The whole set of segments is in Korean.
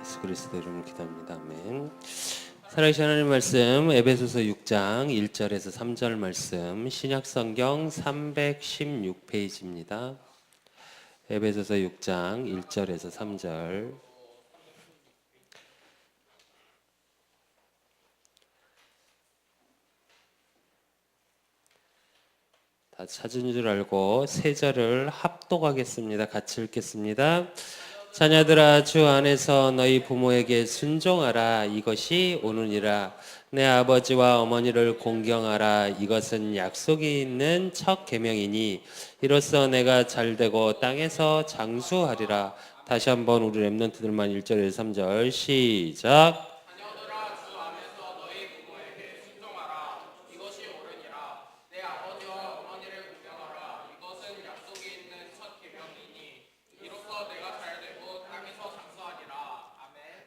예수 그리스도 이름으로 기도합니다. 아멘. 살아계신 하나님 말씀 에베소서 6장 1절에서 3절 말씀 신약성경 316페이지입니다. 에베소서 6장 1절에서 3절 다 찾은 줄 알고 세 절을 합독하겠습니다. 같이 읽겠습니다. 자녀들아 주 안에서 너희 부모에게 순종하라. 이것이 오느니라. 내 아버지와 어머니를 공경하라. 이것은 약속이 있는 첫 계명이니 이로써 내가 잘되고 땅에서 장수하리라. 다시 한번 우리 렘넌트들만 1절에서 3절 시작.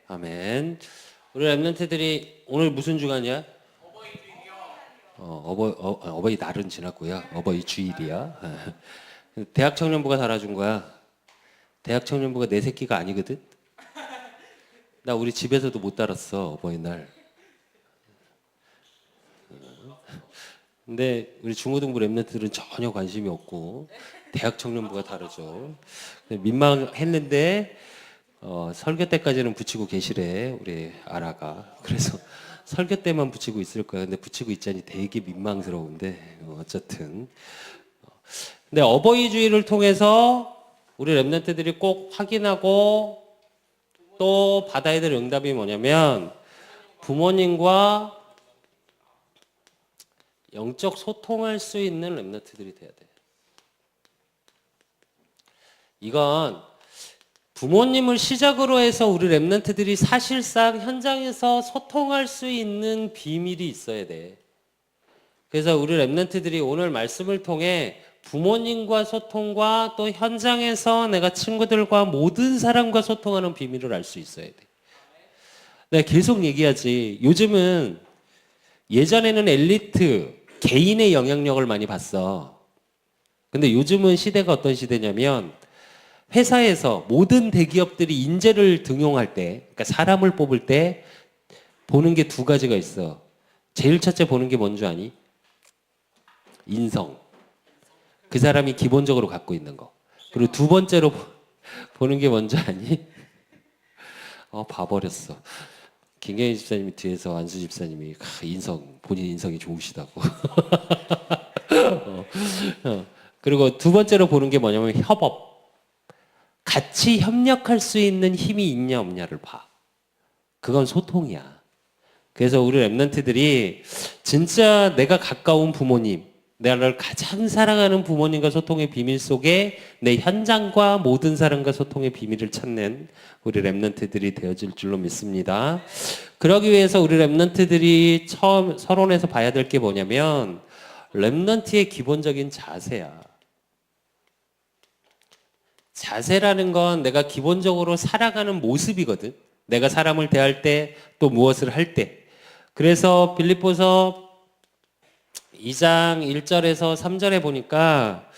아멘. 우리 렘넌트들이 오늘 무슨 주간이야? 어버이 날은 지났고요. 어버이 주일이야. 대학 청년부가 달아준 거야. 대학 청년부가 내 새끼가 아니거든. 나 우리 집에서도 못 달았어 어버이날. 근데 우리 중고등부 렘넌트들은 전혀 관심이 없고 대학 청년부가 다르죠. 민망했는데 설교 때까지는 붙이고 계시래 우리 아라가. 그래서 설교 때만 붙이고 있을 거야. 근데 붙이고 있자니 되게 민망스러운데 어쨌든. 근데 어버이 주일을 통해서 우리 렘넌트들이 꼭 확인하고 또 받아야 될 응답이 뭐냐면 부모님과 영적 소통할 수 있는 렘넌트들이 돼야 돼. 이건 부모님을 시작으로 해서 우리 렘넌트들이 사실상 현장에서 소통할 수 있는 비밀이 있어야 돼. 그래서 우리 렘넌트들이 오늘 말씀을 통해 부모님과 소통과 또 현장에서 내가 친구들과 모든 사람과 소통하는 비밀을 알 수 있어야 돼. 내가 계속 얘기하지. 요즘은 예전에는 엘리트, 개인의 영향력을 많이 봤어. 근데 요즘은 시대가 어떤 시대냐면 회사에서 모든 대기업들이 인재를 등용할 때, 그러니까 사람을 뽑을 때 보는 게 두 가지가 있어. 제일 첫째 보는 게 뭔 줄 아니? 인성. 그 사람이 기본적으로 갖고 있는 거. 그리고 두 번째로 보는 게 뭔지 아니? 봐버렸어. 김경희 집사님이 뒤에서 안수 집사님이 본인 인성이 좋으시다고. 그리고 두 번째로 보는 게 뭐냐면 협업. 같이 협력할 수 있는 힘이 있냐 없냐를 봐. 그건 소통이야. 그래서 우리 렘넌트들이 진짜 내가 가까운 부모님, 나를 가장 사랑하는 부모님과 소통의 비밀 속에 내 현장과 모든 사람과 소통의 비밀을 찾는 우리 렘넌트들이 되어질 줄로 믿습니다. 그러기 위해서 우리 렘넌트들이 처음 서론에서 봐야 될 게 뭐냐면 렘넌트의 기본적인 자세야. 자세라는 건 내가 기본적으로 살아가는 모습이거든. 내가 사람을 대할 때 또 무엇을 할 때. 그래서 빌립보서 2장 1절에서 3절에 보니까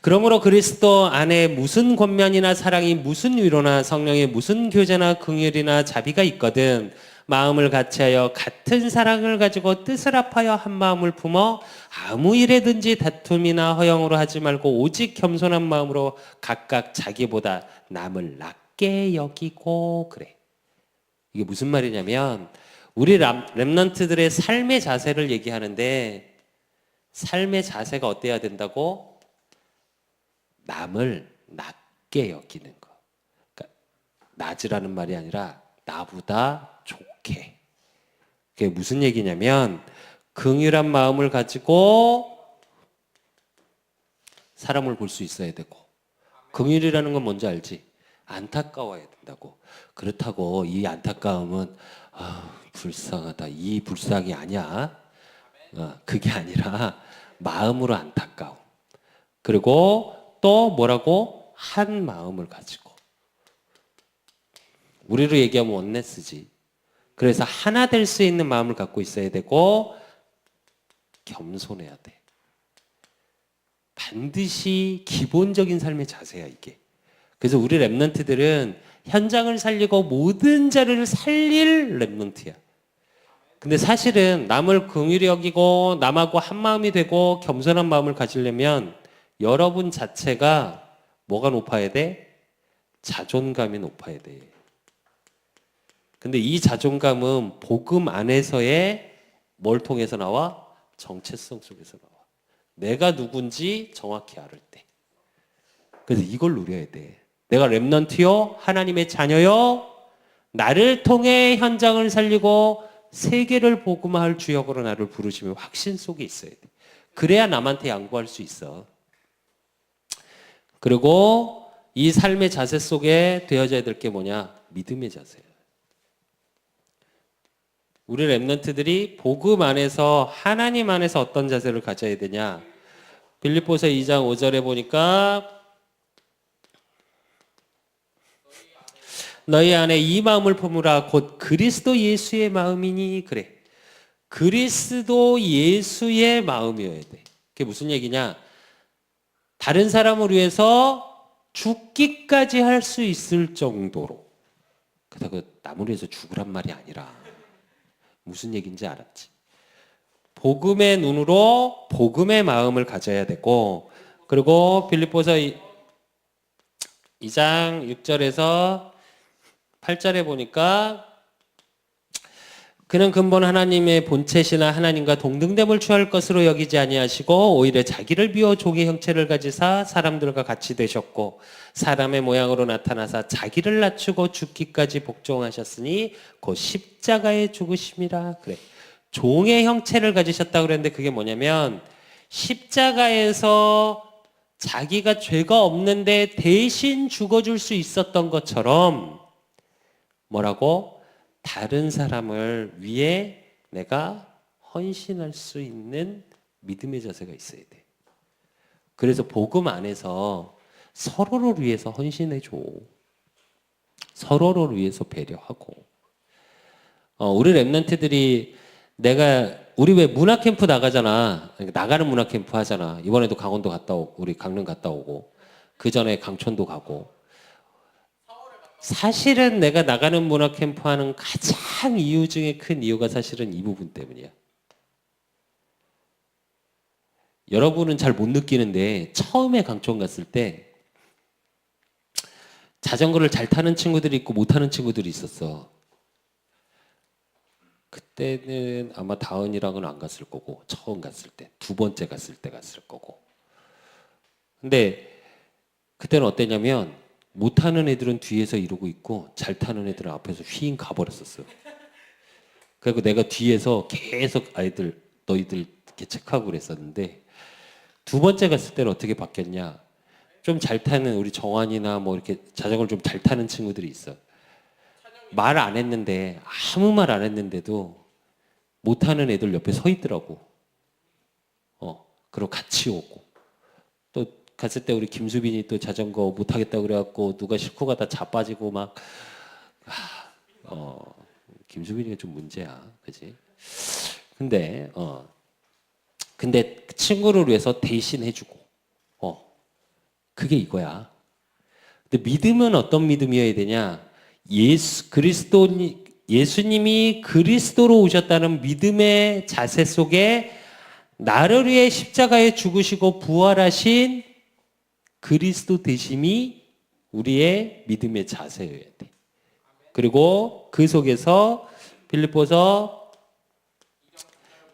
그러므로 그리스도 안에 무슨 권면이나 사랑이 무슨 위로나 성령의 무슨 교제나 긍휼이나 자비가 있거든 마음을 같이하여 같은 사랑을 가지고 뜻을 합하여 한 마음을 품어 아무 일에든지 다툼이나 허영으로 하지 말고 오직 겸손한 마음으로 각각 자기보다 남을 낮게 여기고 그래. 이게 무슨 말이냐면 우리 렘넌트들의 삶의 자세를 얘기하는데 삶의 자세가 어때야 된다고? 남을 낮게 여기는 거. 그러니까 낮으라는 말이 아니라 나보다 좋게. 그게 무슨 얘기냐면 긍휼한 마음을 가지고 사람을 볼 수 있어야 되고 긍휼이라는 건 뭔지 알지? 안타까워야 된다고. 그렇다고 이 안타까움은 불쌍하다. 이 불쌍이 아니야. 그게 아니라 마음으로 안타까움. 그리고 또 뭐라고? 한 마음을 가지고. 우리로 얘기하면 원네스지. 그래서 하나 될 수 있는 마음을 갖고 있어야 되고 겸손해야 돼. 반드시 기본적인 삶의 자세야 이게. 그래서 우리 렘넌트들은 현장을 살리고 모든 자를 살릴 렘넌트야. 근데 사실은 남을 긍휼히 여기고 남하고 한마음이 되고 겸손한 마음을 가지려면 여러분 자체가 뭐가 높아야 돼? 자존감이 높아야 돼. 근데 이 자존감은 복음 안에서의 뭘 통해서 나와? 정체성 속에서 나와. 내가 누군지 정확히 알을 때. 그래서 이걸 누려야 돼. 내가 렘넌트요? 하나님의 자녀요? 나를 통해 현장을 살리고 세계를 복음화할 주역으로 나를 부르시면 확신 속에 있어야 돼. 그래야 남한테 양보할 수 있어. 그리고 이 삶의 자세 속에 되어져야 될 게 뭐냐? 믿음의 자세야. 우리 렘넌트들이 복음 안에서 하나님 안에서 어떤 자세를 가져야 되냐? 빌립보서 2장 5절에 보니까 너희 안에 이 마음을 품으라 곧 그리스도 예수의 마음이니 그래. 그리스도 예수의 마음이어야 돼. 그게 무슨 얘기냐? 다른 사람을 위해서 죽기까지 할 수 있을 정도로. 그렇다고 남을 위해서 죽으란 말이 아니라 무슨 얘기인지 알았지? 복음의 눈으로 복음의 마음을 가져야 되고, 그리고 빌립보서 2장 6절에서 8절에 보니까 그는 근본 하나님의 본체시나 하나님과 동등됨을 취할 것으로 여기지 아니하시고 오히려 자기를 비워 종의 형체를 가지사 사람들과 같이 되셨고 사람의 모양으로 나타나사 자기를 낮추고 죽기까지 복종하셨으니 곧 십자가에 죽으심이라. 그래. 종의 형체를 가지셨다고 그랬는데 그게 뭐냐면 십자가에서 자기가 죄가 없는데 대신 죽어줄 수 있었던 것처럼 뭐라고? 다른 사람을 위해 내가 헌신할 수 있는 믿음의 자세가 있어야 돼. 그래서 복음 안에서 서로를 위해서 헌신해줘. 서로를 위해서 배려하고. 우리 랩런트들이 우리 왜 문화 캠프 나가잖아. 나가는 문화 캠프 하잖아. 이번에도 강원도 갔다 오고, 우리 강릉 갔다 오고, 그 전에 강촌도 가고. 사실은 내가 나가는 문화 캠프 하는 가장 이유 중에 큰 이유가 사실은 이 부분 때문이야. 여러분은 잘 못 느끼는데 처음에 강촌 갔을 때 자전거를 잘 타는 친구들이 있고 못 타는 친구들이 있었어. 그때는 아마 다은이랑은 안 갔을 거고 처음 갔을 때, 두 번째 갔을 때 갔을 거고. 근데 그때는 어땠냐면 못 타는 애들은 뒤에서 이러고 있고 잘 타는 애들은 앞에서 휘잉 가버렸었어요. 그리고 내가 뒤에서 계속 아이들 너희들 이렇게 체크하고 그랬었는데 두 번째 갔을 때는 어떻게 바뀌었냐? 좀 잘 타는 우리 정환이나 뭐 이렇게 자전거를 좀 잘 타는 친구들이 있어. 말 안 했는데 아무 말 안 했는데도 못 타는 애들 옆에 서 있더라고. 그리고 같이 오고. 또 갔을 때 우리 김수빈이 또 자전거 못 타겠다고 그래갖고 누가 싣고 가다 자빠지고 막. 김수빈이가 좀 문제야, 그지? 근데 그 친구를 위해서 대신 해주고. 그게 이거야. 근데 믿음은 어떤 믿음이어야 되냐? 예수님이 그리스도로 오셨다는 믿음의 자세 속에 나를 위해 십자가에 죽으시고 부활하신 그리스도 되심이 우리의 믿음의 자세여야 돼. 그리고 그 속에서 빌립보서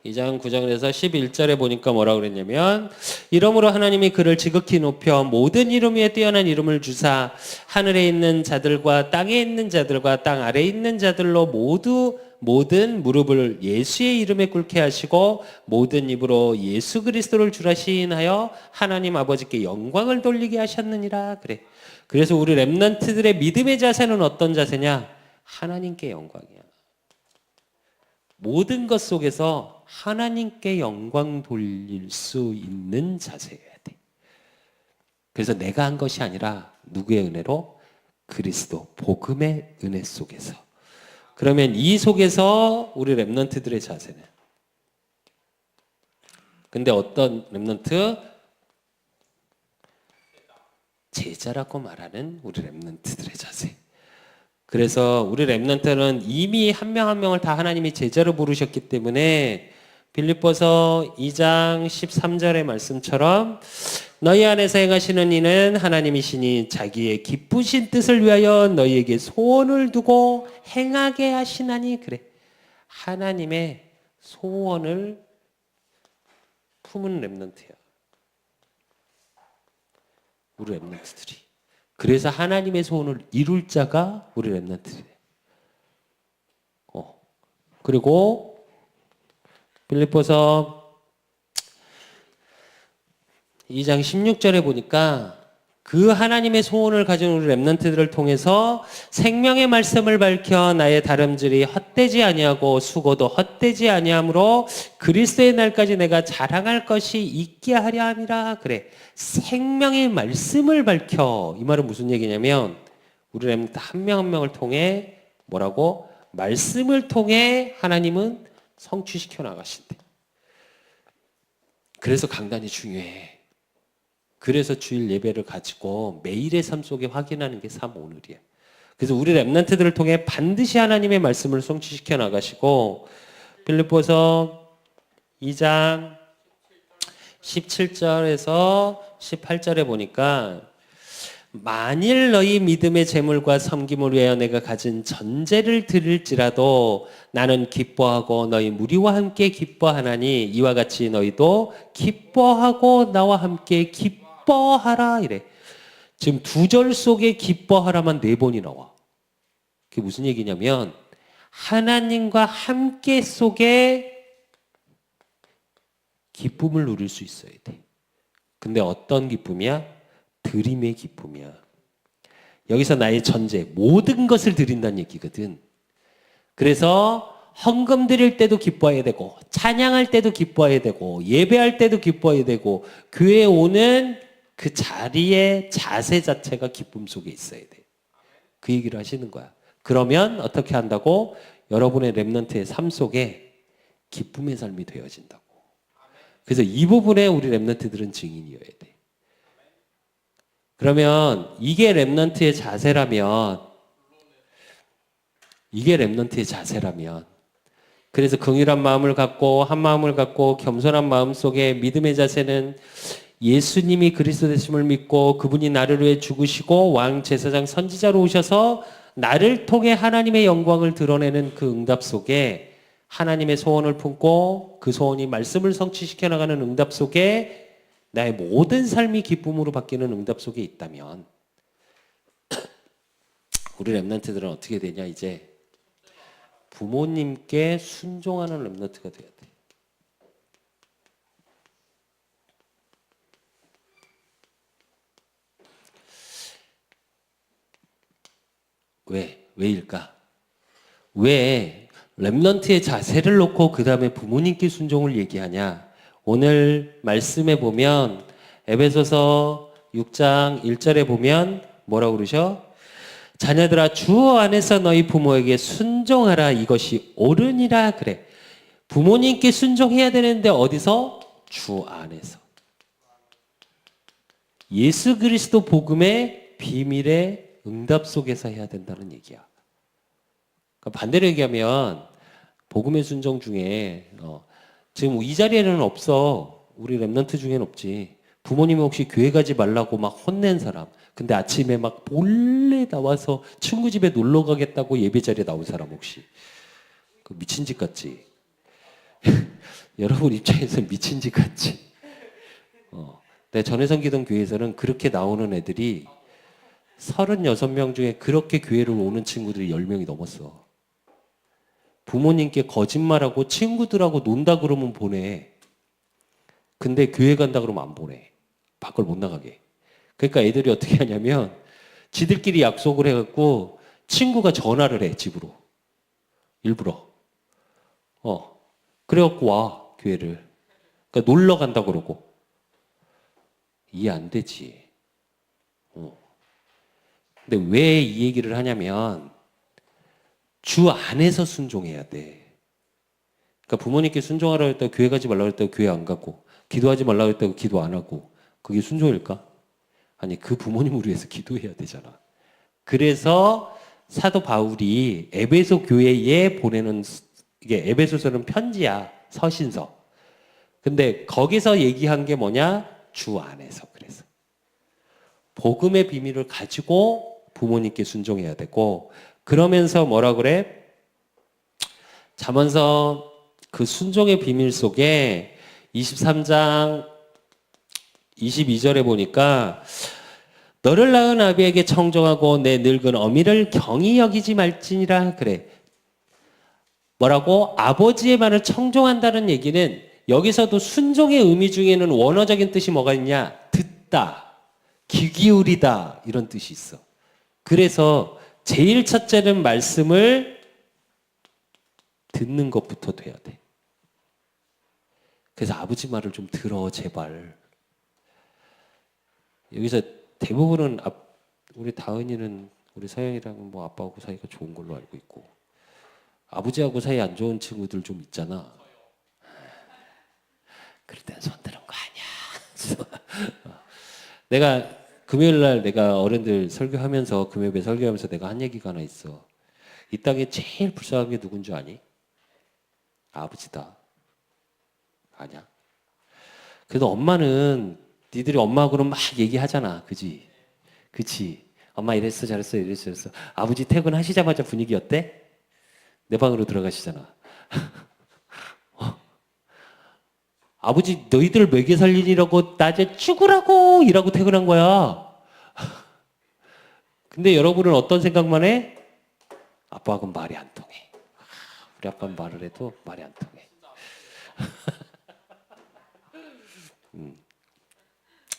2장 9절에서 11절에 보니까 뭐라고 그랬냐면 이러므로 하나님이 그를 지극히 높여 모든 이름 위에 뛰어난 이름을 주사 하늘에 있는 자들과 땅에 있는 자들과 땅 아래에 있는 자들로 모든 무릎을 예수의 이름에 꿇게 하시고 모든 입으로 예수 그리스도를 주라 시인하여 하나님 아버지께 영광을 돌리게 하셨느니라. 그래. 그래서 우리 렘넌트들의 믿음의 자세는 어떤 자세냐? 하나님께 영광이야. 모든 것 속에서 하나님께 영광 돌릴 수 있는 자세여야 돼. 그래서 내가 한 것이 아니라 누구의 은혜로? 그리스도 복음의 은혜 속에서. 그러면 이 속에서 우리 렘넌트들의 자세는, 근데 어떤 렘넌트? 제자라고 말하는 우리 렘넌트들의 자세. 그래서 우리 렘넌트는 이미 한 명 한 명을 다 하나님이 제자로 부르셨기 때문에 빌립보서 2장 13절의 말씀처럼 너희 안에서 행하시는 이는 하나님이시니 자기의 기쁘신 뜻을 위하여 너희에게 소원을 두고 행하게 하시나니. 그래, 하나님의 소원을 품은 렘넌트야, 우리 렘넌트들이. 그래서 하나님의 소원을 이룰 자가 우리 렘넌트래. 그리고 빌립보서 2장 16절에 보니까 그 하나님의 소원을 가진 우리 렘넌트들을 통해서 생명의 말씀을 밝혀 나의 다름질이 헛되지 아니하고 수고도 헛되지 아니하므로 그리스도의 날까지 내가 자랑할 것이 있게 하려 함이라. 그래, 생명의 말씀을 밝혀. 이 말은 무슨 얘기냐면 우리 렘넌트 한 명 한 명을 통해 뭐라고? 말씀을 통해 하나님은 성취시켜 나가신대. 그래서 강단이 중요해. 그래서 주일 예배를 가지고 매일의 삶 속에 확인하는 게 삶 오늘이야. 그래서 우리 렘넌트들을 통해 반드시 하나님의 말씀을 성취시켜 나가시고, 빌립보서 2장 17절에서 18절에 보니까 만일 너희 믿음의 재물과 섬김을 위하여 내가 가진 전제를 드릴지라도 나는 기뻐하고 너희 무리와 함께 기뻐하나니 이와 같이 너희도 기뻐하고 나와 함께 기뻐하라. 이래. 지금 두 절 속에 기뻐하라만 4번이 나와. 그게 무슨 얘기냐면 하나님과 함께 속에 기쁨을 누릴 수 있어야 돼. 근데 어떤 기쁨이야? 드림의 기쁨이야. 여기서 나의 전제, 모든 것을 드린다는 얘기거든. 그래서 헌금 드릴 때도 기뻐해야 되고, 찬양할 때도 기뻐해야 되고, 예배할 때도 기뻐해야 되고, 교회에 오는 그 자리의 자세 자체가 기쁨 속에 있어야 돼. 그 얘기를 하시는 거야. 그러면 어떻게 한다고? 여러분의 렘넌트의 삶 속에 기쁨의 삶이 되어진다고. 그래서 이 부분에 우리 렘넌트들은 증인이어야 돼. 그러면 이게 렘넌트의 자세라면, 그래서 긍휼한 마음을 갖고 한 마음을 갖고 겸손한 마음 속에 믿음의 자세는 예수님이 그리스도 되심을 믿고 그분이 나를 위해 죽으시고 왕 제사장 선지자로 오셔서 나를 통해 하나님의 영광을 드러내는 그 응답 속에 하나님의 소원을 품고 그 소원이 말씀을 성취시켜 나가는 응답 속에 나의 모든 삶이 기쁨으로 바뀌는 응답 속에 있다면 우리 렘넌트들은 어떻게 되냐? 이제 부모님께 순종하는 렘넌트가 돼야 돼. 왜일까? 왜 렘넌트의 자세를 놓고 그 다음에 부모님께 순종을 얘기하냐? 오늘 말씀에 보면 에베소서 6장 1절에 보면 뭐라고 그러셔? 자녀들아 주 안에서 너희 부모에게 순종하라 이것이 옳으니라. 그래. 부모님께 순종해야 되는데 어디서? 주 안에서. 예수 그리스도 복음의 비밀의 응답 속에서 해야 된다는 얘기야. 그러니까 반대로 얘기하면 복음의 순종 중에 지금 이 자리에는 없어. 우리 렘넌트 중에는 없지. 부모님이 혹시 교회 가지 말라고 막 혼낸 사람, 근데 아침에 막 몰래 나와서 친구 집에 놀러 가겠다고 예배 자리에 나온 사람 혹시 그 미친 짓 같지? 여러분 입장에서 미친 짓 같지? 내 전에 섬기던 교회에서는 그렇게 나오는 애들이 36명 중에 그렇게 교회를 오는 친구들이 10명이 넘었어. 부모님께 거짓말하고 친구들하고 논다 그러면 보내. 근데 교회 간다 그러면 안 보내. 밖을 못 나가게. 그러니까 애들이 어떻게 하냐면 지들끼리 약속을 해갖고 친구가 전화를 해, 집으로. 일부러. 그래갖고 와, 교회를. 그러니까 놀러 간다 그러고. 이해 안 되지. 근데 왜 이 얘기를 하냐면 주 안에서 순종해야 돼. 그러니까 부모님께 순종하라고 했다고 교회 가지 말라고 했다고 교회 안 가고 기도하지 말라고 했다고 기도 안 하고 그게 순종일까? 아니 그 부모님을 위해서 기도해야 되잖아. 그래서 사도 바울이 에베소 교회에 보내는 이게 에베소서는 편지야. 서신서. 근데 거기서 얘기한 게 뭐냐? 주 안에서. 그래서 복음의 비밀을 가지고 부모님께 순종해야 되고, 그러면서 뭐라 그래? 잠언서 그 순종의 비밀 속에 23장 22절에 보니까 너를 낳은 아비에게 청종하고 내 늙은 어미를 경히 여기지 말지니라. 그래. 뭐라고? 아버지의 말을 청종한다는 얘기는 여기서도 순종의 의미 중에는 원어적인 뜻이 뭐가 있냐? 듣다, 귀 기울이다, 이런 뜻이 있어. 그래서 제일 첫째는 말씀을 듣는 것부터 돼야 돼. 그래서 아버지 말을 좀 들어, 제발. 여기서 대부분은 우리 다은이는 우리 서영이랑 뭐 아빠하고 사이가 좋은 걸로 알고 있고, 아버지하고 사이 안 좋은 친구들 좀 있잖아. 그럴 땐 손 드는 거 아니야. 내가 금요일 날 내가 어른들 설교하면서, 금요일에 설교하면서 내가 한 얘기가 하나 있어. 이 땅에 제일 불쌍한 게 누군 줄 아니? 아버지다. 아니야. 그래도 엄마는 니들이 엄마하고는 막 얘기하잖아. 그지? 그치? 엄마 이랬어 저랬어 이랬어 저랬어. 아버지 퇴근하시자마자 분위기 어때? 내 방으로 들어가시잖아. 아버지 너희들 먹여 살리느라고 낮에 죽으라고 일하고 퇴근한 거야. 근데 여러분은 어떤 생각만 해? 아빠하고는 말이 안 통해. 우리 아빠는 말을 해도 말이 안 통해.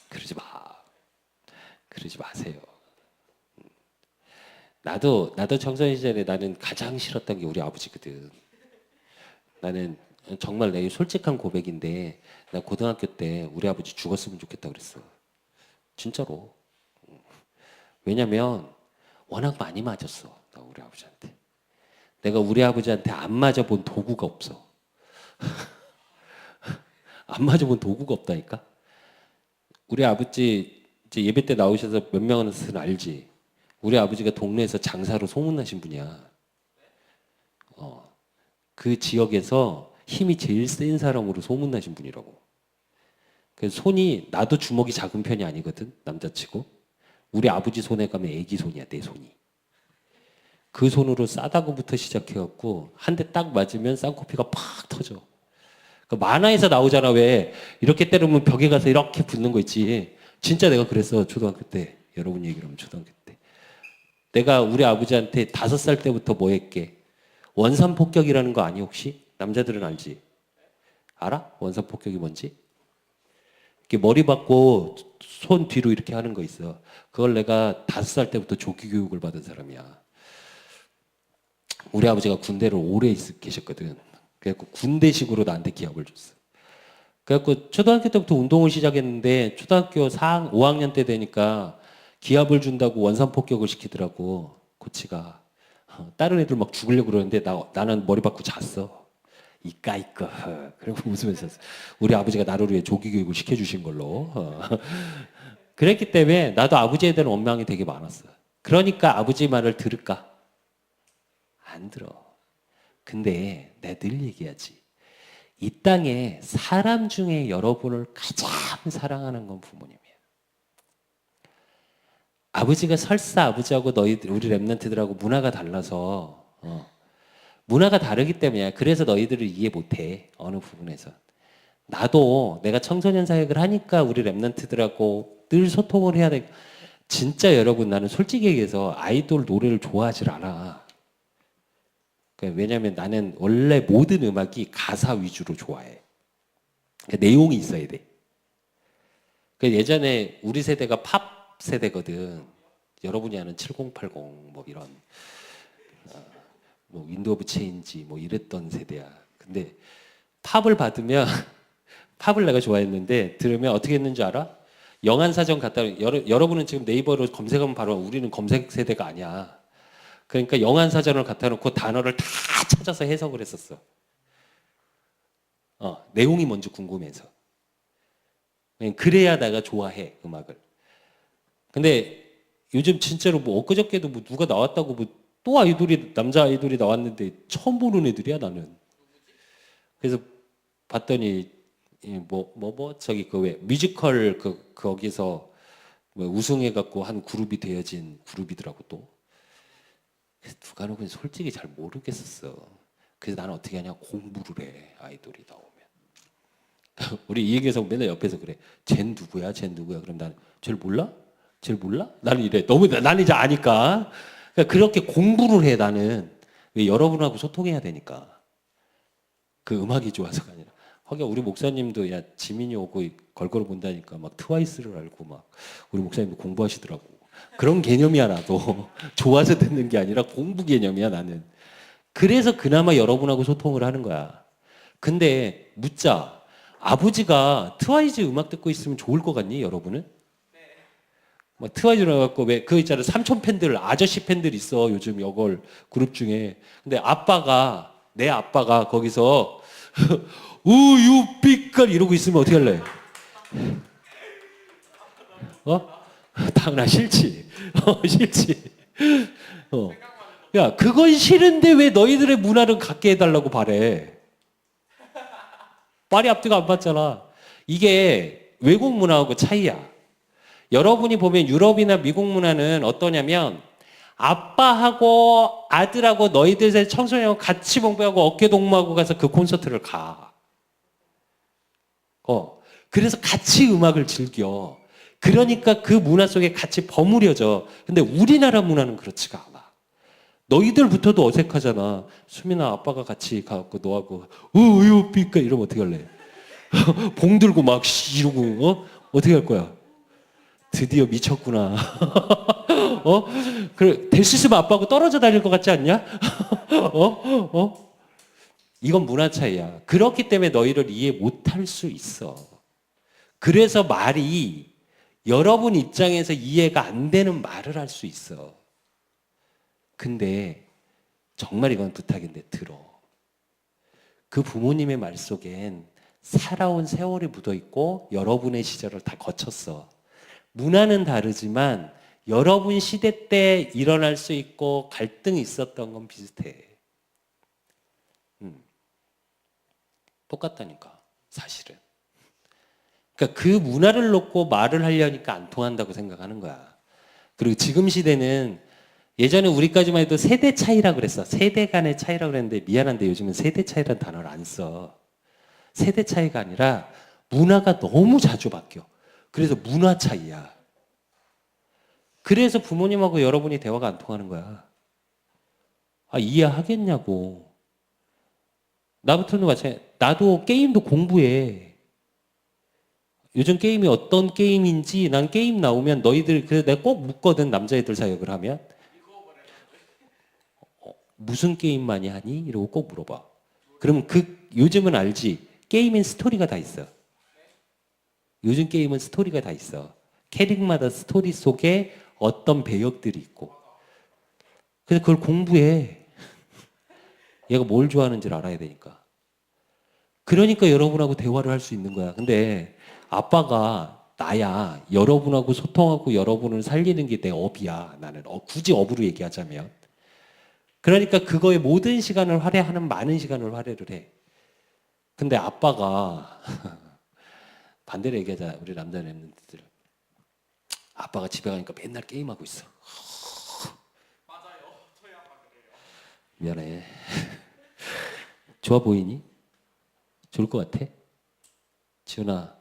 그러지 마. 그러지 마세요. 나도 청소년 시절에 나는 가장 싫었던 게 우리 아버지거든. 나는 정말 내 솔직한 고백인데, 나 고등학교 때 우리 아버지 죽었으면 좋겠다 그랬어. 진짜로. 왜냐면 워낙 많이 맞았어. 나 우리 아버지한테. 내가 우리 아버지한테 안 맞아본 도구가 없어. 안 맞아본 도구가 없다니까. 우리 아버지 이제 예배 때 나오셔서 몇 명은 알지. 우리 아버지가 동네에서 장사로 소문나신 분이야. 그 지역에서 힘이 제일 센 사람으로 소문나신 분이라고. 그래서 손이, 나도 주먹이 작은 편이 아니거든, 남자치고. 우리 아버지 손에 가면 애기 손이야, 내 손이. 그 손으로 싸다구부터 시작해갖고 한 대 딱 맞으면 쌍코피가 팍 터져. 그 만화에서 나오잖아. 왜 이렇게 때리면 벽에 가서 이렇게 붙는 거 있지. 진짜 내가 그랬어, 초등학교 때. 여러분 얘기를 하면 초등학교 때. 내가 우리 아버지한테 5살 때부터 뭐 했게? 원산폭격이라는 거 아니 혹시? 남자들은 알지? 알아? 원산폭격이 뭔지? 이렇게 머리 받고 손 뒤로 이렇게 하는 거 있어. 그걸 내가 5살 때부터 조기 교육을 받은 사람이야. 우리 아버지가 군대를 오래 계셨거든. 그래갖고 군대식으로 나한테 기합을 줬어. 그래갖고 초등학교 때부터 운동을 시작했는데 초등학교 5학년 때 되니까 기합을 준다고 원산폭격을 시키더라고, 코치가. 다른 애들 막 죽으려고 그러는데 나는 머리 받고 잤어. 이까이꺼. 그리고 웃으면서 우리 아버지가 나를 위해 조기교육을 시켜주신 걸로. 그랬기 때문에 나도 아버지에 대한 원망이 되게 많았어. 그러니까 아버지 말을 들을까? 안 들어. 근데 내가 늘 얘기하지. 이 땅에 사람 중에 여러분을 가장 사랑하는 건 부모님이야. 아버지가 설사 아버지하고 너희들, 우리 랩런트들하고 문화가 달라서, 문화가 다르기 때문이야. 그래서 너희들을 이해 못해, 어느 부분에서. 나도 내가 청소년 사역을 하니까 우리 랩런트들하고 늘 소통을 해야 돼. 진짜 여러분, 나는 솔직히 얘기해서 아이돌 노래를 좋아하질 않아. 왜냐면 나는 원래 모든 음악이 가사 위주로 좋아해. 내용이 있어야 돼. 예전에 우리 세대가 팝 세대거든. 여러분이 아는 7080 뭐 이런 뭐 윈드 오브 체인지 뭐 이랬던 세대야. 근데 팝을 받으면 팝을 내가 좋아했는데 들으면 어떻게 했는지 알아? 영한사전 갖다, 여러분은 지금 네이버로 검색하면 바로, 우리는 검색 세대가 아니야. 그러니까 영한사전을 갖다 놓고 단어를 다 찾아서 해석을 했었어. 내용이 뭔지 궁금해서. 그래야 내가 좋아해, 음악을. 근데 요즘 진짜로 뭐 엊그저께도 뭐 누가 나왔다고 뭐 또 아이돌이 남자 아이돌이 나왔는데 처음 보는 애들이야 나는. 그래서 봤더니 저기 그 왜 뮤지컬 거기서 뭐 우승해갖고 한 그룹이 되어진 그룹이더라고 또. 그래서 누가 누군지 솔직히 잘 모르겠었어. 그래서 나는 어떻게 하냐 공부를 해 아이돌이 나오면. 우리 이 얘기해서 맨날 옆에서 그래. 쟨 누구야? 쟨 누구야? 그럼 나는 쟤를 몰라? 쟤를 몰라? 나는 이래. 너무 나는 이제 아니까. 그러니까 그렇게 공부를 해 나는. 왜 여러분하고 소통해야 되니까. 그 음악이 좋아서가 아니라. 하긴 우리 목사님도 야 지민이 오고 걸걸어 본다니까 막 트와이스를 알고 막 우리 목사님도 공부하시더라고. 그런 개념이야 나도. 좋아서 듣는 게 아니라 공부 개념이야 나는. 그래서 그나마 여러분하고 소통을 하는 거야. 근데 묻자. 아버지가 트와이즈 음악 듣고 있으면 좋을 것 같니 여러분은? 뭐 트와이즈로 갖고 왜 그 있잖아 삼촌 팬들 아저씨 팬들 있어 요즘 여걸 그룹 중에. 근데 내 아빠가 거기서 우유 빛깔 이러고 있으면 어떻게 할래? 어? 당연히 싫지. 싫지. 야 그건 싫은데 왜 너희들의 문화를 갖게 해달라고 바래? 말이 앞뒤가 안 맞잖아. 이게 외국 문화하고 차이야. 여러분이 보면 유럽이나 미국 문화는 어떠냐면 아빠하고 아들하고 너희들 청소년하고 같이 공부하고 어깨 동무하고 가서 그 콘서트를 가. 그래서 같이 음악을 즐겨. 그러니까 그 문화 속에 같이 버무려져. 근데 우리나라 문화는 그렇지가 않아. 너희들부터도 어색하잖아. 수민아 아빠가 같이 가고 너하고 우유 삐까 이러면 어떻게 할래? 봉 들고 막 이러고 어떻게 할 거야? 드디어 미쳤구나. 그래 될 수 있으면 아빠하고 떨어져 다닐 것 같지 않냐? 이건 문화 차이야. 그렇기 때문에 너희를 이해 못할 수 있어. 그래서 말이 여러분 입장에서 이해가 안 되는 말을 할 수 있어. 근데 정말 이건 부탁인데 들어. 그 부모님의 말 속엔 살아온 세월이 묻어 있고 여러분의 시절을 다 거쳤어. 문화는 다르지만 여러분 시대 때 일어날 수 있고 갈등이 있었던 건 비슷해. 똑같다니까 사실은. 그러니까 그 문화를 놓고 말을 하려니까 안 통한다고 생각하는 거야. 그리고 지금 시대는 예전에 우리까지만 해도 세대 차이라 그랬어. 세대 간의 차이라 그랬는데 미안한데 요즘은 세대 차이라는 단어를 안 써. 세대 차이가 아니라 문화가 너무 자주 바뀌어. 그래서 문화 차이야. 그래서 부모님하고 여러분이 대화가 안 통하는 거야. 이해하겠냐고. 나부터는 마찬가지. 나도 게임도 공부해. 요즘 게임이 어떤 게임인지 난 게임 나오면 너희들 그래서 내가 꼭 묻거든 남자애들 사역을 하면 무슨 게임 많이 하니? 이러고 꼭 물어봐. 그럼 요즘은 알지. 게임엔 스토리가 다 있어. 요즘 게임은 스토리가 다 있어. 캐릭마다 스토리 속에 어떤 배역들이 있고. 그래서 그걸 공부해. 얘가 뭘 좋아하는지를 알아야 되니까. 그러니까 여러분하고 대화를 할 수 있는 거야. 근데 아빠가 나야. 여러분하고 소통하고 여러분을 살리는 게 내 업이야. 나는 굳이 업으로 얘기하자면. 그러니까 그거에 모든 시간을 할애하는 많은 시간을 할애를 해. 근데 아빠가 반대로 얘기하자. 우리 남자 랩런트들. 아빠가 집에 가니까 맨날 게임하고 있어. 맞아요. 저희 아빠 그래요. 미안해. 좋아 보이니? 좋을 것 같아? 지훈아,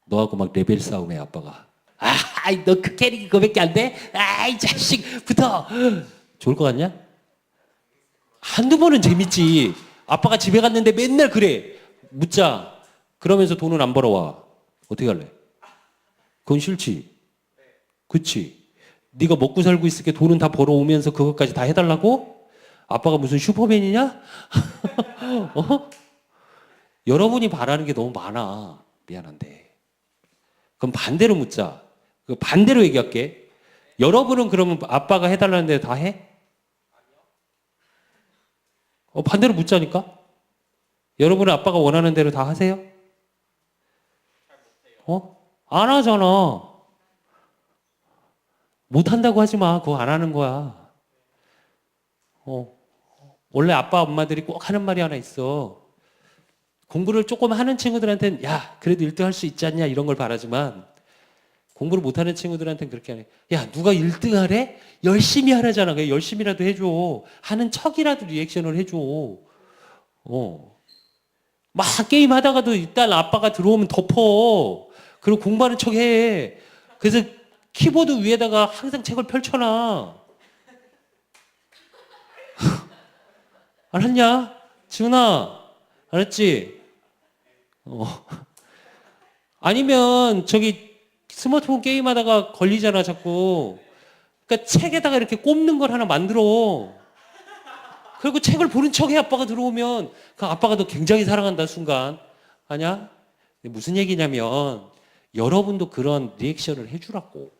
너하고 막 레벨 싸움해 아빠가. 너 그 캐릭이 그거밖에 안 돼? 이 자식 붙어. 좋을 것 같냐? 한두 번은 재밌지. 아빠가 집에 갔는데 맨날 그래. 묻자. 그러면서 돈은 안 벌어와. 어떻게 할래? 그건 싫지. 그치? 네가 먹고 살고 있을 게 돈은 다 벌어오면서 그것까지 다 해달라고? 아빠가 무슨 슈퍼맨이냐? 여러분이 바라는 게 너무 많아. 미안한데. 그럼 반대로 묻자. 반대로 얘기할게. 여러분은 그러면 아빠가 해달라는 데 다 해? 반대로 묻자니까. 여러분은 아빠가 원하는 대로 다 하세요? 안 하잖아. 못 한다고 하지 마. 그거 안 하는 거야. 원래 아빠 엄마들이 꼭 하는 말이 하나 있어. 공부를 조금 하는 친구들한테는 야 그래도 1등 할 수 있지 않냐 이런 걸 바라지만 공부를 못하는 친구들한테는 그렇게 안 해. 야 누가 1등 하래? 열심히 하라잖아. 그냥 열심히라도 해줘. 하는 척이라도 리액션을 해줘. 막 게임 하다가도 일단 아빠가 들어오면 덮어. 그리고 공부하는 척 해. 그래서 키보드 위에다가 항상 책을 펼쳐놔. 알았냐? 지훈아, 알았지? 아니면 저기 스마트폰 게임하다가 걸리잖아, 자꾸. 그러니까 책에다가 이렇게 꼽는 걸 하나 만들어. 그리고 책을 보는 척해 아빠가 들어오면 그 아빠가 너 굉장히 사랑한다 순간. 아냐? 무슨 얘기냐면 여러분도 그런 리액션을 해주라고.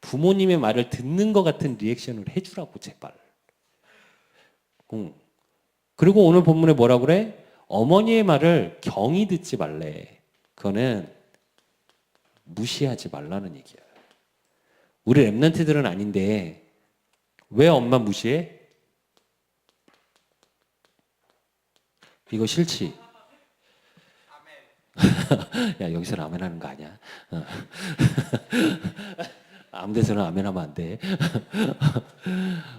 부모님의 말을 듣는 것 같은 리액션을 해주라고 제발. 그리고 오늘 본문에 뭐라 그래? 어머니의 말을 경히 듣지 말래. 그거는 무시하지 말라는 얘기야. 우리 랩런트들은 아닌데 왜 엄마 무시해? 이거 싫지? 야 여기서는 아멘 하는 거 아니야? 아무 데서는 아멘 하면 안 돼.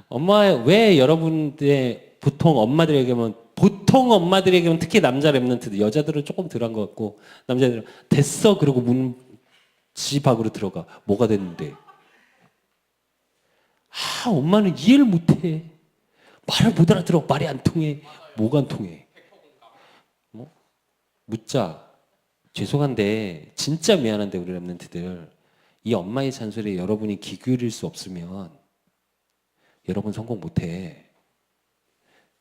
엄마 왜 여러분들의 보통 엄마들에게는 특히 남자 랩런트들 여자들은 조금 덜한 것 같고 남자들은 됐어 그러고 문 집 밖으로 들어가. 뭐가 됐는데? 엄마는 이해를 못해. 말을 못 알아들어. 말이 안 통해. 뭐가 안 통해? 묻자. 죄송한데 진짜 미안한데 우리 랩런트들 이 엄마의 잔소리에 여러분이 귀 기울일 수 없으면 여러분 성공 못해.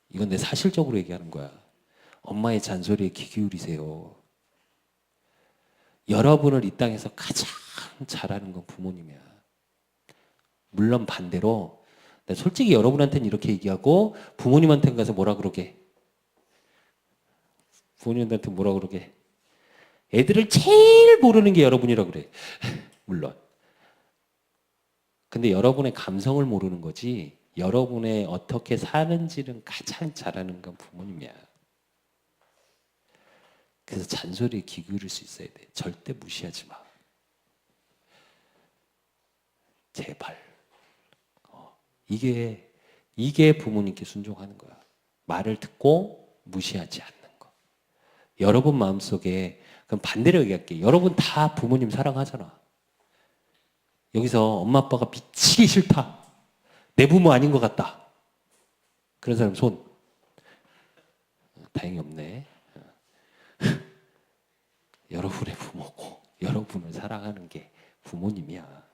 이건 내 사실적으로 얘기하는 거야. 엄마의 잔소리에 귀 기울이세요. 여러분을 이 땅에서 가장 잘하는 건 부모님이야. 물론 반대로 나 솔직히 여러분한테는 이렇게 얘기하고 부모님한테 가서 뭐라 그러게? 부모님한테 뭐라 그러게? 애들을 제일 모르는 게 여러분이라고 그래. 물론. 근데 여러분의 감성을 모르는 거지 여러분의 어떻게 사는지는 가장 잘하는 건 부모님이야. 그래서 잔소리에 귀 기울일 수 있어야 돼. 절대 무시하지 마. 제발. 이게 부모님께 순종하는 거야. 말을 듣고 무시하지 않는 거. 여러분 마음속에 그럼 반대로 얘기할게. 여러분 다 부모님 사랑하잖아. 여기서 엄마 아빠가 미치기 싫다. 내 부모 아닌 것 같다. 그런 사람 손. 다행히 없네. 여러분의 부모고 여러분을 사랑하는 게 부모님이야.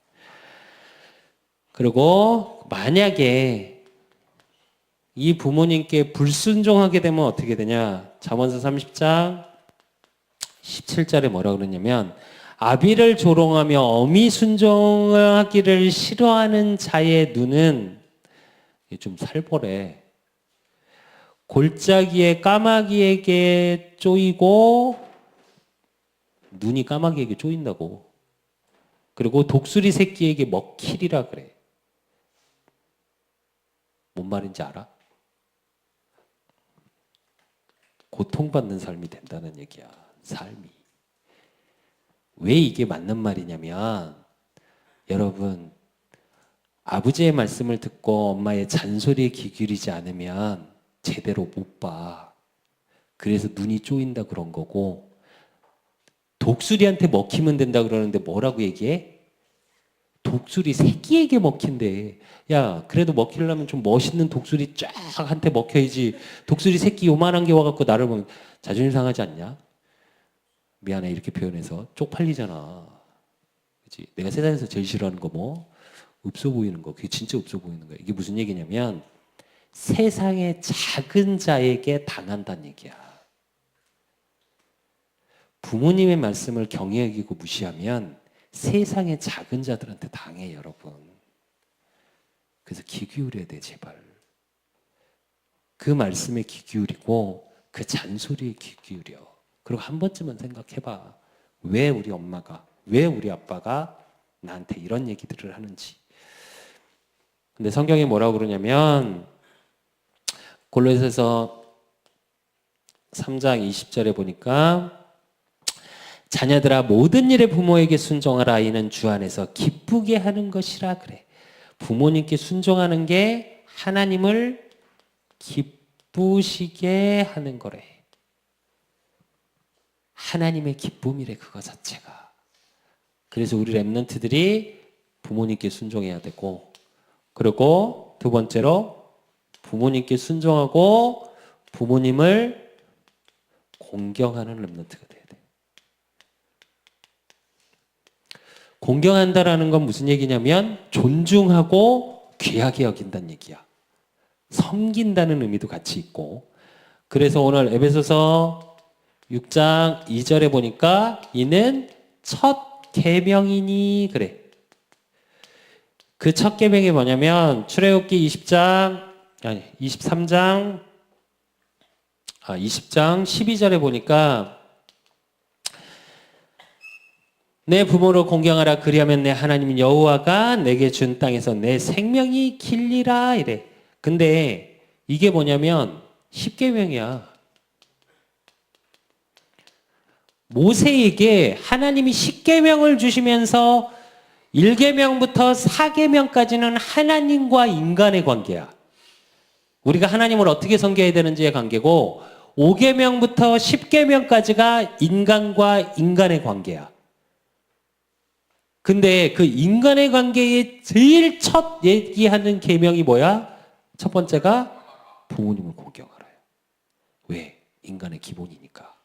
그리고 만약에 이 부모님께 불순종하게 되면 어떻게 되냐? 잠언서 30장 17절에 뭐라 그러냐면 아비를 조롱하며 어미 순종하기를 싫어하는 자의 눈은 좀 살벌해. 골짜기에 까마귀에게 쪼이고 눈이 까마귀에게 쪼인다고. 그리고 독수리 새끼에게 먹히리라 그래. 뭔 말인지 알아? 고통받는 삶이 된다는 얘기야. 삶이. 왜 이게 맞는 말이냐면 여러분 아버지의 말씀을 듣고 엄마의 잔소리에 귀 기울이지 않으면 제대로 못 봐. 그래서 눈이 쪼인다 그런 거고 독수리한테 먹히면 된다 그러는데 뭐라고 얘기해? 독수리 새끼에게 먹힌대. 야 그래도 먹히려면 좀 멋있는 독수리 쫙 한테 먹혀야지. 독수리 새끼 요만한 게 와갖고 나를 보면 자존심 상하지 않냐? 미안해 이렇게 표현해서 쪽팔리잖아. 그치? 내가 세상에서 제일 싫어하는 거 뭐? 없어 보이는 거. 그게 진짜 없어 보이는 거야. 이게 무슨 얘기냐면 세상의 작은 자에게 당한다는 얘기야. 부모님의 말씀을 경히 여기고 무시하면 세상의 작은 자들한테 당해 여러분. 그래서 귀 기울여야 돼 제발. 그 말씀에 귀 기울이고 그 잔소리에 귀 기울여. 그리고 한 번쯤은 생각해봐. 왜 우리 엄마가 왜 우리 아빠가 나한테 이런 얘기들을 하는지. 근데 성경이 뭐라고 그러냐면 골로새서 3장 20절에 보니까 자녀들아 모든 일에 부모에게 순종하라 이는 주 안에서 기쁘게 하는 것이라 그래. 부모님께 순종하는 게 하나님을 기쁘시게 하는 거래. 하나님의 기쁨이래 그거 자체가. 그래서 우리 랩런트들이 부모님께 순종해야 되고, 그리고 두 번째로 부모님께 순종하고 부모님을 공경하는 랩런트가 돼야 돼. 공경한다라는 건 무슨 얘기냐면 존중하고 귀하게 여긴다는 얘기야. 섬긴다는 의미도 같이 있고. 그래서 오늘 에베소서 6장 2절에 보니까 이는 첫 계명이니 그래. 그 첫 계명이 뭐냐면 출애굽기 20장 12절에 보니까 내 부모를 공경하라 그리하면 내 하나님 여호와가 내게 준 땅에서 내 생명이 길리라 이래. 근데 이게 뭐냐면 10계명이야. 모세에게 하나님이 10계명을 주시면서 1계명부터 4계명까지는 하나님과 인간의 관계야. 우리가 하나님을 어떻게 섬겨야 되는지의 관계고 5계명부터 10계명까지가 인간과 인간의 관계야. 근데 그 인간의 관계에 제일 첫 얘기하는 계명이 뭐야? 첫 번째가 부모님을 공경하라요. 왜? 인간의 기본이니까.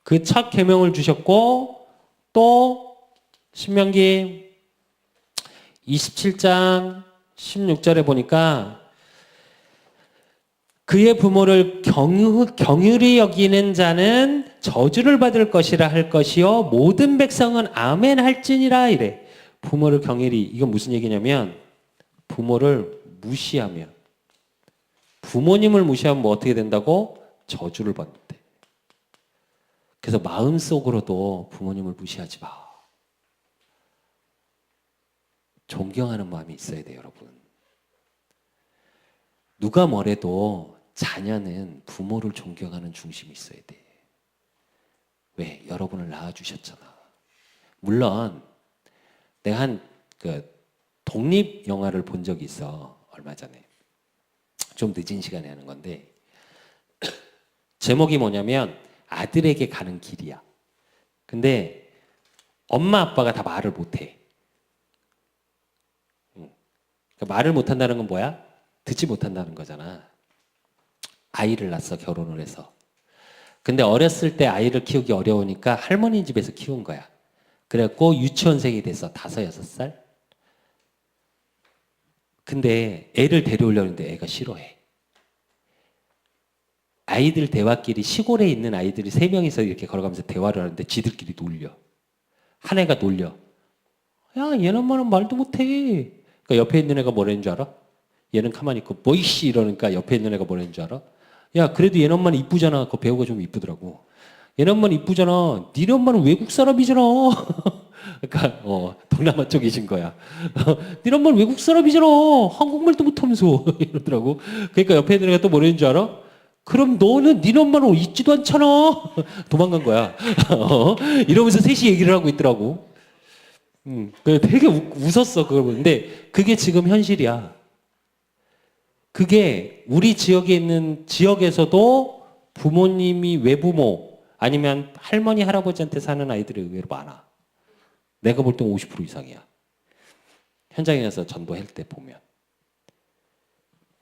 그 첫 계명을 주셨고 또 신명기 27장 16절에 보니까 그의 부모를 경휼히 여기는 자는 저주를 받을 것이라 할 것이요 모든 백성은 아멘 할지니라 이래. 부모를 경휼히, 이건 무슨 얘기냐면 부모를 무시하면, 부모님을 무시하면 뭐 어떻게 된다고? 저주를 받는데. 그래서 마음속으로도 부모님을 무시하지 마. 존경하는 마음이 있어야 돼요, 여러분. 누가 뭐래도 자녀는 부모를 존경하는 중심이 있어야 돼. 왜? 여러분을 낳아주셨잖아. 물론 내가 한 독립 영화를 본 적이 있어. 얼마 전에. 좀 늦은 시간에 하는 건데 제목이 뭐냐면 아들에게 가는 길이야. 근데 엄마 아빠가 다 말을 못해. 그러니까 말을 못한다는 건 뭐야? 듣지 못한다는 거잖아. 아이를 낳았어, 결혼을 해서. 근데 어렸을 때 아이를 키우기 어려우니까 할머니 집에서 키운 거야. 그래갖고 유치원생이 됐어. 5, 6살. 근데 애를 데려오려는데 애가 싫어해. 아이들 대화끼리, 시골에 있는 아이들이 3명이서 이렇게 걸어가면서 대화를 하는데 지들끼리 놀려. 한 애가 놀려. 야, 얘는 엄마는 말도 못해. 그러니까 옆에 있는 애가 뭐라는 줄 알아? 얘는 가만히 있고 뭐이씨 이러니까 옆에 있는 애가 뭐라는 줄 알아? 야, 그래도 얘네 엄마는 이쁘잖아. 그 배우가 좀 이쁘더라고. 얘네 엄마는 이쁘잖아. 니네 엄마는 외국 사람이잖아. 그러니까 동남아 쪽이신 거야. 니네 엄마는 외국 사람이잖아. 한국말도 못하면서 이러더라고. 그러니까 옆에 있는 애가 또 뭐라는 줄 알아? 그럼 너는 니네 엄마는 있지도 않잖아. 도망간 거야. 이러면서 셋이 얘기를 하고 있더라고. 되게 웃었어 그걸 보는데 그게 지금 현실이야. 그게 우리 지역에 있는 지역에서도 부모님이 외부모 아니면 할머니 할아버지한테 사는 아이들이 의외로 많아. 내가 볼 땐 50% 이상이야. 현장에 가서 전도할 때 보면.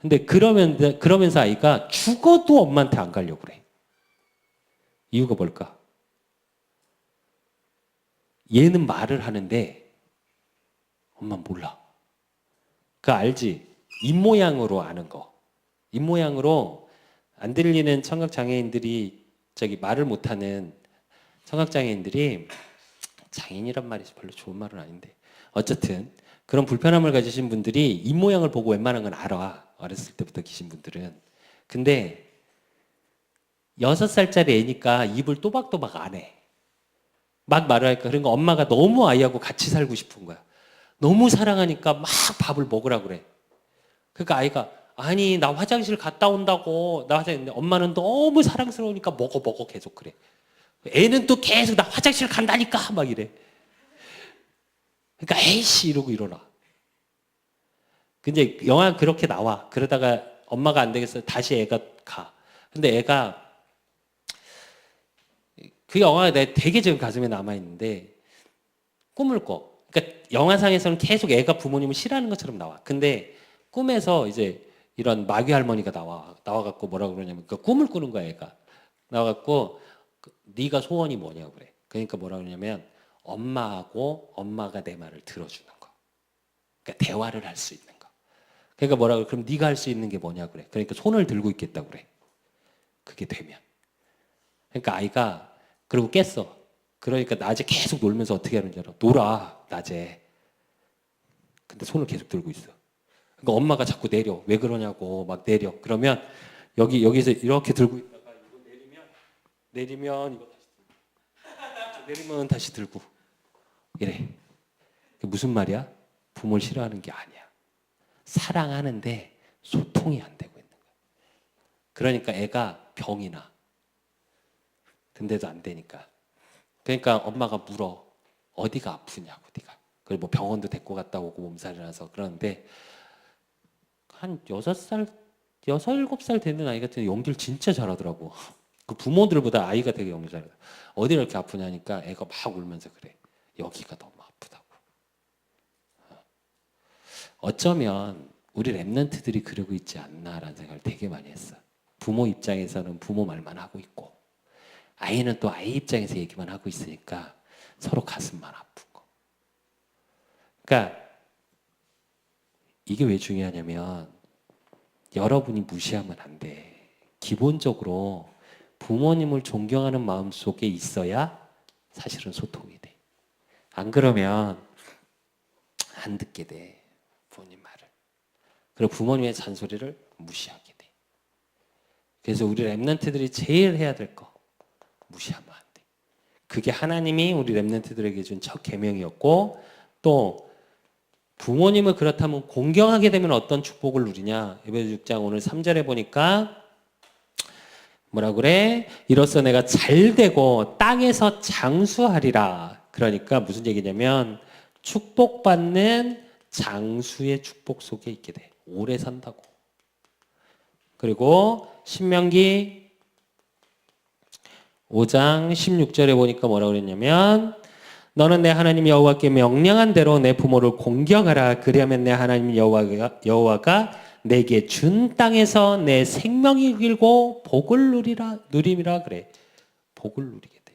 근데 그러면서 아이가 죽어도 엄마한테 안 가려고 그래. 이유가 뭘까? 얘는 말을 하는데 엄마 몰라. 그거 알지? 입모양으로 아는 거. 입모양으로 안 들리는 청각장애인들이 말을 못하는 청각장애인들이 장애인이란 말이 별로 좋은 말은 아닌데 어쨌든 그런 불편함을 가지신 분들이 입모양을 보고 웬만한 건 알아. 어렸을 때부터 계신 분들은. 근데 6살짜리 애니까 입을 또박또박 안 해. 막 말을 하니까 그러니까 엄마가 너무 아이하고 같이 살고 싶은 거야. 너무 사랑하니까 막 밥을 먹으라고 그래. 그러니까 아이가 아니 나 화장실 갔다 온다고. 나 화장실 엄마는 너무 사랑스러우니까 먹어 계속 그래. 애는 또 계속 나 화장실 간다니까 막 이래. 그러니까 에이씨 이러고 일어나. 근데 영화 그렇게 나와. 그러다가 엄마가 안 되겠어. 다시 애가 가. 근데 애가 그 영화가 내 되게 지금 가슴에 남아 있는데 꿈을 꿔. 그러니까 영화상에서는 계속 애가 부모님을 싫어하는 것처럼 나와. 근데 꿈에서 이제 이런 마귀 할머니가 나와갖고 뭐라 그러냐면 그러니까 꿈을 꾸는 거야 애가. 나와갖고 네가 소원이 뭐냐고 그래. 그러니까 뭐라 그러냐면 엄마하고 엄마가 내 말을 들어주는 거. 그러니까 대화를 할 수 있는 거. 그러니까 뭐라 그래. 그럼 네가 할 수 있는 게 뭐냐고 그래. 그러니까 손을 들고 있겠다고 그래. 그게 되면. 그러니까 아이가 그리고 깼어. 그러니까 낮에 계속 놀면서 어떻게 하는 줄 알아? 놀아 낮에. 근데 손을 계속 들고 있어. 그러니까 엄마가 자꾸 내려. 왜 그러냐고 막 내려. 그러면 여기서 이렇게 들고 있다가 이거 내리면 이거 다시 들고. 내리면 다시 들고. 이래. 그게 무슨 말이야? 부모를 싫어하는 게 아니야. 사랑하는데 소통이 안 되고 있는 거야. 그러니까 애가 병이 나. 근데도 안 되니까. 그러니까 엄마가 물어. 어디가 아프냐고 네가. 그리고 뭐 병원도 데리고 갔다 오고 몸살이 나서 그러는데 한 6살, 6, 7살 되는 아이 같은 연기를 진짜 잘하더라고. 그 부모들보다 아이가 되게 연기 잘해. 어디가 이렇게 아프냐니까 애가 막 울면서 그래. 여기가 너무 아프다고. 어쩌면 우리 랩런트들이 그러고 있지 않나라는 생각을 되게 많이 했어. 부모 입장에서는 부모 말만 하고 있고 아이는 또 아이 입장에서 얘기만 하고 있으니까 서로 가슴만 아픈 거. 그러니까 이게 왜 중요하냐면 여러분이 무시하면 안 돼. 기본적으로 부모님을 존경하는 마음 속에 있어야 사실은 소통이 돼. 안 그러면 안 듣게 돼. 부모님 말을. 그리고 부모님의 잔소리를 무시하게 돼. 그래서 우리 랩런트들이 제일 해야 될 거. 무시하면 안 돼. 그게 하나님이 우리 랩런트들에게 준 첫 계명이었고 또 부모님을 그렇다면 공경하게 되면 어떤 축복을 누리냐. 에베소 6장 오늘 3절에 보니까 뭐라 그래? 이로써 내가 잘되고 땅에서 장수하리라. 그러니까 무슨 얘기냐면 축복받는 장수의 축복 속에 있게 돼. 오래 산다고. 그리고 신명기 5장 16절에 보니까 뭐라고 그랬냐면 너는 내 하나님 여호와께 명령한 대로 내 부모를 공경하라. 그리하면 내 하나님 여호와가 내게 준 땅에서 내 생명이 길고 복을 누림이라 그래. 복을 누리게 돼.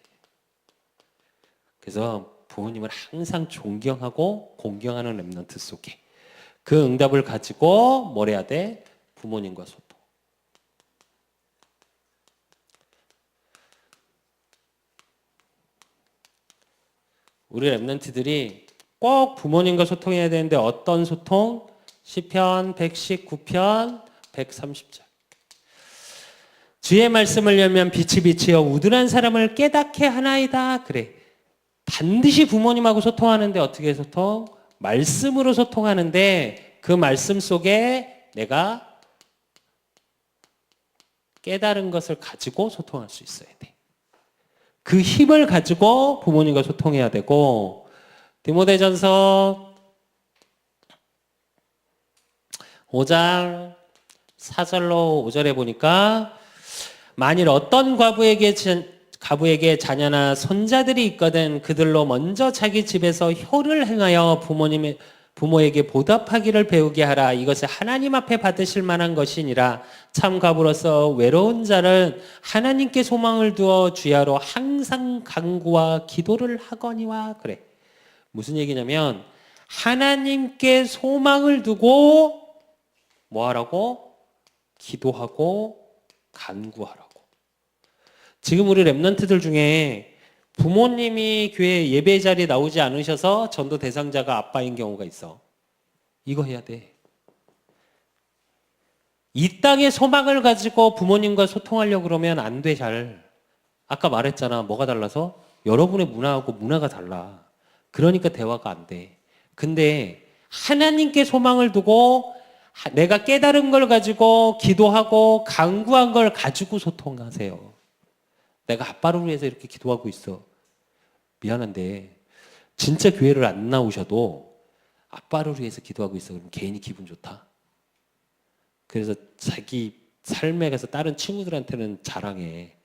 그래서 부모님을 항상 존경하고 공경하는 랩런트 속에 그 응답을 가지고 뭘 해야 돼? 부모님과 소통. 우리 랩런트들이 꼭 부모님과 소통해야 되는데 어떤 소통? 시편 119편 130절. 주의 말씀을 열면 빛이 비치어 우둔한 사람을 깨닫게 하나이다. 그래. 반드시 부모님하고 소통하는데 어떻게 소통? 말씀으로 소통하는데 그 말씀 속에 내가 깨달은 것을 가지고 소통할 수 있어야 돼. 그 힘을 가지고 부모님과 소통해야 되고 디모데전서 5장 4절로 5절에 보니까 만일 어떤 과부에게 자녀나 손자들이 있거든 그들로 먼저 자기 집에서 효를 행하여 부모에게 보답하기를 배우게 하라. 이것이 하나님 앞에 받으실 만한 것이니라. 참 과부로서 외로운 자는 하나님께 소망을 두어 주야로 항상 간구와 기도를 하거니와. 그래. 무슨 얘기냐면 하나님께 소망을 두고 뭐 하라고? 기도하고 간구하라고. 지금 우리 랩런트들 중에 부모님이 교회 예배 자리에 나오지 않으셔서 전도 대상자가 아빠인 경우가 있어. 이거 해야 돼. 이 땅의 소망을 가지고 부모님과 소통하려고 그러면 안 돼, 잘. 아까 말했잖아. 뭐가 달라서? 여러분의 문화하고 문화가 달라. 그러니까 대화가 안 돼. 근데 하나님께 소망을 두고 내가 깨달은 걸 가지고 기도하고 강구한 걸 가지고 소통하세요. 내가 아빠를 위해서 이렇게 기도하고 있어. 미안한데 진짜 교회를 안 나오셔도 아빠를 위해서 기도하고 있어. 그럼 개인이 기분 좋다. 그래서 자기 삶에 가서 다른 친구들한테는 자랑해.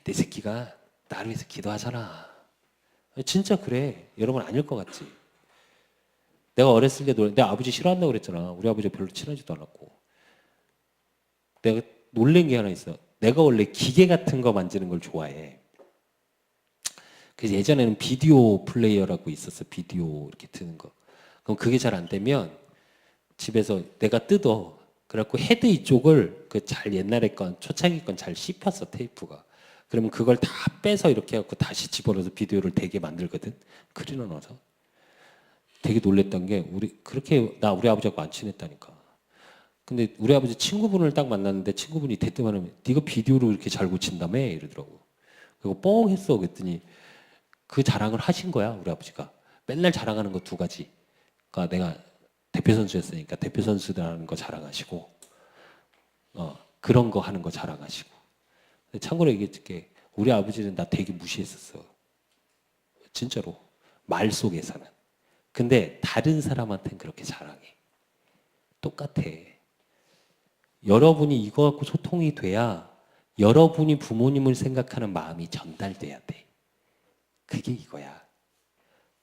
내 새끼가 나를 위해서 기도하잖아. 진짜 그래. 여러분 아닐 것 같지? 내가 어렸을 때 내 아버지 싫어한다고 그랬잖아. 우리 아버지 별로 친하지도 않았고. 내가 놀란 게 하나 있어. 내가 원래 기계 같은 거 만지는 걸 좋아해. 그래서 예전에는 비디오 플레이어라고 있었어. 비디오 이렇게 트는 거. 그럼 그게 잘 안 되면 집에서 내가 뜯어. 그래갖고 헤드 이쪽을 그 잘 옛날에 건 초창기 건 잘 씹혔어 테이프가. 그러면 그걸 다 빼서 이렇게 해갖고 다시 집어넣어서 비디오를 되게 만들거든. 크리너 넣어서. 되게 놀랬던 게 그렇게 우리 아버지하고 안 친했다니까. 근데 우리 아버지 친구분을 딱 만났는데 친구분이 대뜸 하면 네가 비디오로 이렇게 잘 고친다며 이러더라고. 그리고 뻥 했어. 그랬더니 그 자랑을 하신 거야 우리 아버지가. 맨날 자랑하는 거 두 가지. 그러니까 내가 대표 선수였으니까 대표 선수라는 거 자랑하시고, 그런 거 하는 거 자랑하시고. 참고로 얘기해줄게. 우리 아버지는 나 되게 무시했었어. 진짜로 말 속에서는. 근데 다른 사람한테는 그렇게 자랑해. 똑같아. 여러분이 이거 갖고 소통이 돼야 여러분이 부모님을 생각하는 마음이 전달돼야 돼. 그게 이거야.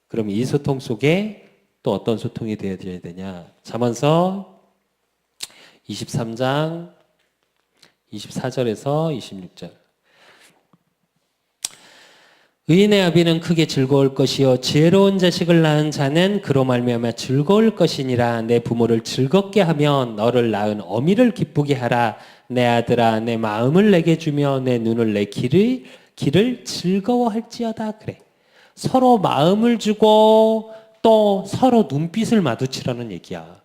그럼 이 소통 속에 또 어떤 소통이 되어야 되냐? 잠언서 23장 24절에서 26절. 의인의 아비는 크게 즐거울 것이요 지혜로운 자식을 낳은 자는 그로 말미암아 즐거울 것이니라. 내 부모를 즐겁게 하며 너를 낳은 어미를 기쁘게 하라. 내 아들아 내 마음을 내게 주며 내 눈을 내 길을 즐거워할지어다. 그래. 서로 마음을 주고 또 서로 눈빛을 마주치라는 얘기야.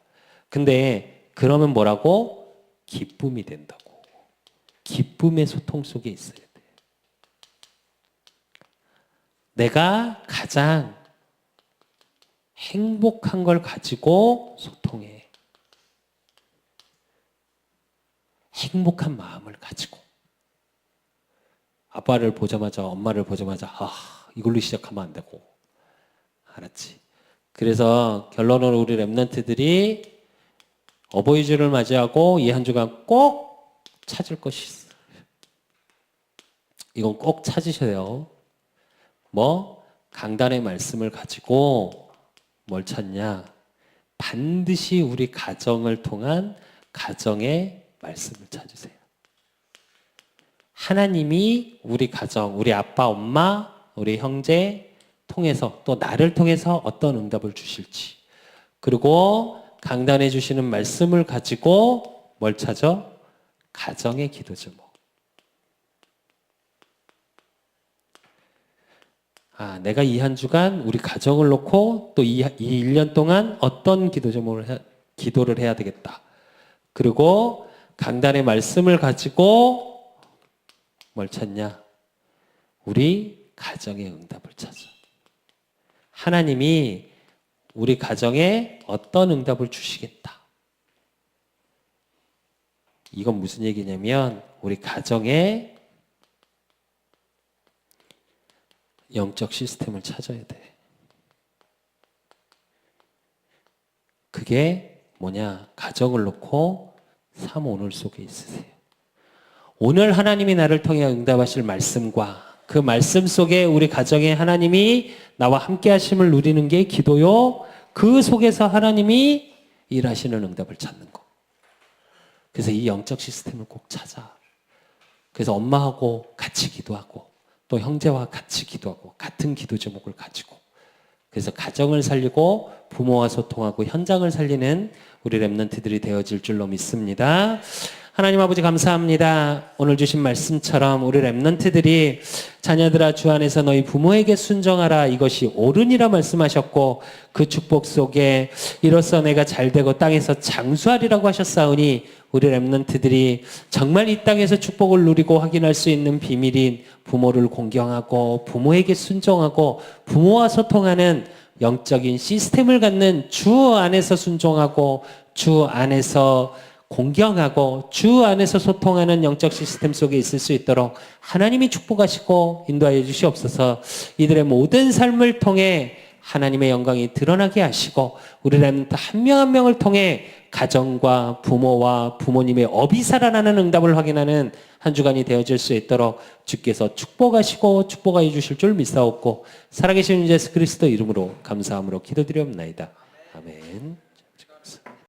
근데 그러면 뭐라고? 기쁨이 된다고. 기쁨의 소통 속에 있어야 돼. 내가 가장 행복한 걸 가지고 소통해. 행복한 마음을 가지고. 아빠를 보자마자 엄마를 보자마자 이걸로 시작하면 안 되고. 알았지? 그래서 결론으로 우리 랩런트들이 어버이 주를 맞이하고 이 한 주간 꼭 찾을 것이 있어. 이건 꼭 찾으셔요. 강단의 말씀을 가지고 뭘 찾냐? 반드시 우리 가정을 통한 가정의 말씀을 찾으세요. 하나님이 우리 가정, 우리 아빠, 엄마, 우리 형제 통해서 또 나를 통해서 어떤 응답을 주실지, 그리고 강단해 주시는 말씀을 가지고 뭘 찾아? 가정의 기도 제목. 내가 이 한 주간 우리 가정을 놓고 또 이 1년 동안 어떤 기도 제목을 기도를 해야 되겠다. 그리고 강단의 말씀을 가지고 뭘 찾냐? 우리 가정의 응답을 찾아. 하나님이 우리 가정에 어떤 응답을 주시겠다. 이건 무슨 얘기냐면 우리 가정에 영적 시스템을 찾아야 돼. 그게 뭐냐? 가정을 놓고 삶 오늘 속에 있으세요. 오늘 하나님이 나를 통해 응답하실 말씀과 그 말씀 속에 우리 가정에 하나님이 나와 함께 하심을 누리는 게 기도요. 그 속에서 하나님이 일하시는 응답을 찾는 거. 그래서 이 영적 시스템을 꼭 찾아. 그래서 엄마하고 같이 기도하고 또 형제와 같이 기도하고 같은 기도 제목을 가지고, 그래서 가정을 살리고 부모와 소통하고 현장을 살리는 우리 랩런트들이 되어질 줄로 믿습니다. 하나님 아버지 감사합니다. 오늘 주신 말씀처럼 우리 랩런트들이 자녀들아 주 안에서 너희 부모에게 순종하라, 이것이 옳으니라 말씀하셨고, 그 축복 속에 이로써 내가 잘되고 땅에서 장수하리라고 하셨사오니 우리 랩런트들이 정말 이 땅에서 축복을 누리고 확인할 수 있는 비밀인 부모를 공경하고 부모에게 순종하고 부모와 소통하는 영적인 시스템을 갖는 주 안에서 순종하고 주 안에서 공경하고 주 안에서 소통하는 영적 시스템 속에 있을 수 있도록 하나님이 축복하시고 인도하여 주시옵소서. 이들의 모든 삶을 통해 하나님의 영광이 드러나게 하시고 우리라는 한 명 한 명을 통해 가정과 부모와 부모님의 업이 살아나는 응답을 확인하는 한 주간이 되어질 수 있도록 주께서 축복하시고 축복하여 주실 줄 믿사옵고 살아계신 예수 그리스도 이름으로 감사함으로 기도드리옵나이다. 아멘.